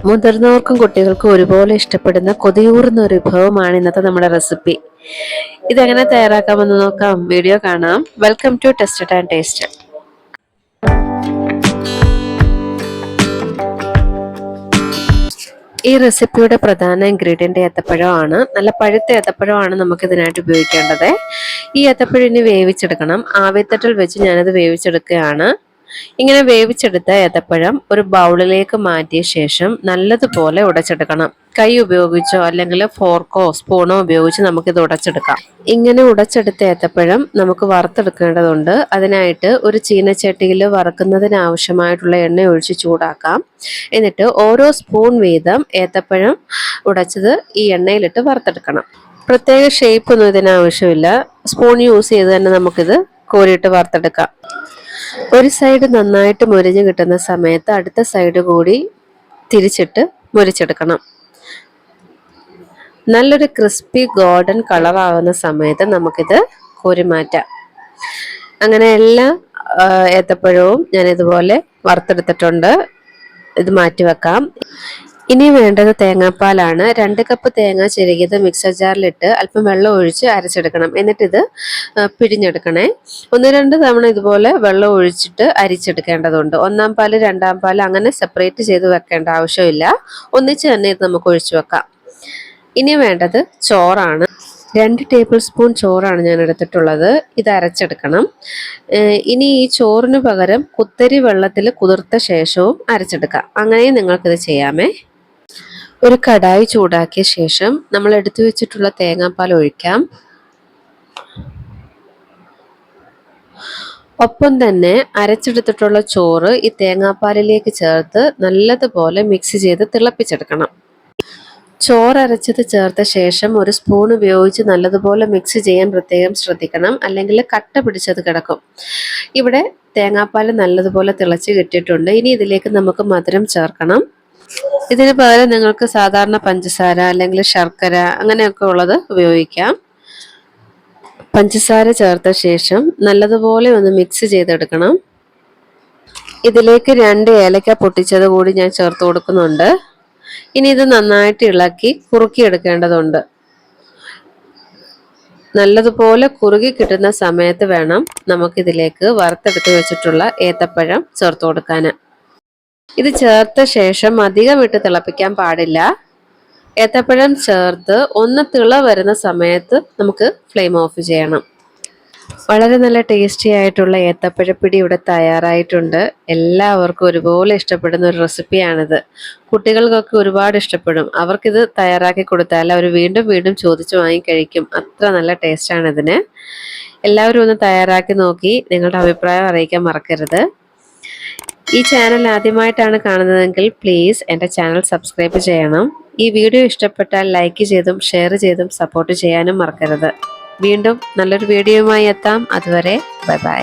മുതിർന്നവർക്കും കുട്ടികൾക്കും ഒരുപോലെ ഇഷ്ടപ്പെടുന്ന കൊതിയൂറുന്ന ഒരു വിഭവമാണ് ഇന്നത്തെ നമ്മുടെ റെസിപ്പി. ഇതെങ്ങനെ തയ്യാറാക്കാമെന്ന് നോക്കാം. വീഡിയോ കാണാം. Welcome to tested and taste. ഈ റെസിപ്പിയുടെ പ്രധാന ഇൻഗ്രീഡിയന്റ് ഏത്തപ്പഴമാണ്. നല്ല പഴുത്ത ഏത്തപ്പഴമാണ് നമുക്ക് ഇതിനായിട്ട് ഉപയോഗിക്കേണ്ടത്. ഈ ഏത്തപ്പഴം ഇനി വേവിച്ചെടുക്കണം. ആവിത്തട്ടിൽ വെച്ച് ഞാനത് വേവിച്ചെടുക്കുകയാണ്. ഇങ്ങനെ വേവിച്ചെടുത്ത ഏത്തപ്പഴം ഒരു ബൗളിലേക്ക് മാറ്റിയ ശേഷം നല്ലതുപോലെ ഉടച്ചെടുക്കണം. കൈ ഉപയോഗിച്ചോ അല്ലെങ്കിൽ ഫോർക്കോ സ്പൂണോ ഉപയോഗിച്ച് നമുക്കിത് ഉടച്ചെടുക്കാം. ഇങ്ങനെ ഉടച്ചെടുത്ത ഏത്തപ്പഴം നമുക്ക് വറുത്തെടുക്കേണ്ടതുണ്ട്. അതിനായിട്ട് ഒരു ചീനച്ചട്ടിയിൽ വറുക്കുന്നതിന് ആവശ്യമായിട്ടുള്ള എണ്ണ ഒഴിച്ച് ചൂടാക്കാം. എന്നിട്ട് ഓരോ സ്പൂൺ വീതം ഏത്തപ്പഴം ഉടച്ചത് ഈ എണ്ണയിലിട്ട് വറുത്തെടുക്കണം. പ്രത്യേക ഷേപ്പ് ഒന്നും ഇതിന് ആവശ്യമില്ല. സ്പൂൺ യൂസ് ചെയ്ത് തന്നെ നമുക്കിത് കോരിയിട്ട് വറുത്തെടുക്കാം. ഒരു സൈഡ് നന്നായിട്ട് മുരിഞ്ഞ് കിട്ടുന്ന സമയത്ത് അടുത്ത സൈഡ് കൂടി തിരിച്ചിട്ട് മുരിച്ചെടുക്കണം. നല്ലൊരു ക്രിസ്പി ഗോൾഡൻ കളർ ആകുന്ന സമയത്ത് നമുക്കിത് കോരി മാറ്റാം. അങ്ങനെ എല്ലാ ഏത്തപ്പഴവും ഞാൻ ഇതുപോലെ വറുത്തെടുത്തിട്ടുണ്ട്. ഇത് മാറ്റി വെക്കാം. ഇനി വേണ്ടത് തേങ്ങാപ്പാലാണ്. 2 കപ്പ് തേങ്ങ ചിരകിയത് മിക്സർ ജാറിലിട്ട് അല്പം വെള്ളം ഒഴിച്ച് അരച്ചെടുക്കണം. എന്നിട്ടിത് പിഴിഞ്ഞെടുക്കണേ. 1-2 തവണ ഇതുപോലെ വെള്ളം ഒഴിച്ചിട്ട് അരിച്ചെടുക്കേണ്ടതുണ്ട്. 1-ാം പാല് 2-ാം പാല് അങ്ങനെ സെപ്പറേറ്റ് ചെയ്ത് വെക്കേണ്ട ആവശ്യമില്ല. ഒന്നിച്ച് തന്നെ ഇത് നമുക്ക് ഒഴിച്ചു വെക്കാം. ഇനി വേണ്ടത് ചോറാണ്. 2 ടേബിൾ സ്പൂൺ ചോറാണ് ഞാൻ എടുത്തിട്ടുള്ളത്. ഇത് അരച്ചെടുക്കണം. ഇനി ഈ ചോറിന് പകരം കുത്തരി വെള്ളത്തിൽ കുതിർത്ത ശേഷവും അരച്ചെടുക്കാം. അങ്ങനെയും നിങ്ങൾക്കിത് ചെയ്യാമേ. ഒരു കടായി ചൂടാക്കിയ ശേഷം നമ്മൾ എടുത്തു വെച്ചിട്ടുള്ള തേങ്ങാപ്പാൽ ഒഴിക്കാം. ഒപ്പം തന്നെ അരച്ചെടുത്തിട്ടുള്ള ചോറ് ഈ തേങ്ങാപ്പാലിലേക്ക് ചേർത്ത് നല്ലതുപോലെ മിക്സ് ചെയ്ത് തിളപ്പിച്ചെടുക്കണം. ചോറരച്ചത് ചേർത്ത ശേഷം ഒരു സ്പൂൺ ഉപയോഗിച്ച് നല്ലതുപോലെ മിക്സ് ചെയ്യാൻ പ്രത്യേകം ശ്രദ്ധിക്കണം. അല്ലെങ്കിൽ കട്ട പിടിച്ചത് കിടക്കും. ഇവിടെ തേങ്ങാപ്പാൽ നല്ലതുപോലെ തിളച്ച് കിട്ടിയിട്ടുണ്ട്. ഇനി ഇതിലേക്ക് നമുക്ക് മധുരം ചേർക്കണം. ഇതിന് പകരം നിങ്ങൾക്ക് സാധാരണ പഞ്ചസാര അല്ലെങ്കിൽ ശർക്കര അങ്ങനെയൊക്കെ ഉള്ളത് ഉപയോഗിക്കാം. പഞ്ചസാര ചേർത്ത ശേഷം നല്ലതുപോലെ ഒന്ന് മിക്സ് ചെയ്തെടുക്കണം. ഇതിലേക്ക് 2 ഏലക്ക പൊട്ടിച്ചത് കൂടി ഞാൻ ചേർത്ത് കൊടുക്കുന്നുണ്ട്. ഇനി ഇത് നന്നായിട്ട് ഇളക്കി കുറുക്കിയെടുക്കേണ്ടതുണ്ട്. നല്ലതുപോലെ കുറുകി കിട്ടുന്ന സമയത്ത് വേണം നമുക്കിതിലേക്ക് വറുത്തെടുത്ത് വെച്ചിട്ടുള്ള ഏത്തപ്പഴം ചേർത്ത് കൊടുക്കാൻ. ഇത് ചേർത്ത ശേഷം അധികം ഇട്ട് തിളപ്പിക്കാൻ പാടില്ല. ഏത്തപ്പഴം ചേർത്ത് ഒന്ന് തിള വരുന്ന സമയത്ത് നമുക്ക് ഫ്ലെയിം ഓഫ് ചെയ്യണം. വളരെ നല്ല ടേസ്റ്റി ആയിട്ടുള്ള ഏത്തപ്പഴപ്പിടി ഇവിടെ തയ്യാറായിട്ടുണ്ട്. എല്ലാവർക്കും ഒരുപോലെ ഇഷ്ടപ്പെടുന്ന ഒരു റെസിപ്പിയാണിത്. കുട്ടികൾക്കൊക്കെ ഒരുപാട് ഇഷ്ടപ്പെടും. അവർക്കിത് തയ്യാറാക്കി കൊടുത്താൽ അവർ വീണ്ടും വീണ്ടും ചോദിച്ചു വാങ്ങിക്കഴിക്കും. അത്ര നല്ല ടേസ്റ്റാണ് ഇതിന്. എല്ലാവരും ഒന്ന് തയ്യാറാക്കി നോക്കി നിങ്ങളുടെ അഭിപ്രായം അറിയിക്കാൻ മറക്കരുത്. ഈ ചാനൽ ആദ്യമായിട്ടാണ് കാണുന്നതെങ്കിൽ പ്ലീസ് എൻ്റെ ചാനൽ സബ്സ്ക്രൈബ് ചെയ്യണം. ഈ വീഡിയോ ഇഷ്ടപ്പെട്ടാൽ ലൈക്ക് ചെയ്തും ഷെയർ ചെയ്തും സപ്പോർട്ട് ചെയ്യാനും മറക്കരുത്. വീണ്ടും നല്ലൊരു വീഡിയോയുമായി എത്താം. അതുവരെ ബൈ ബൈ.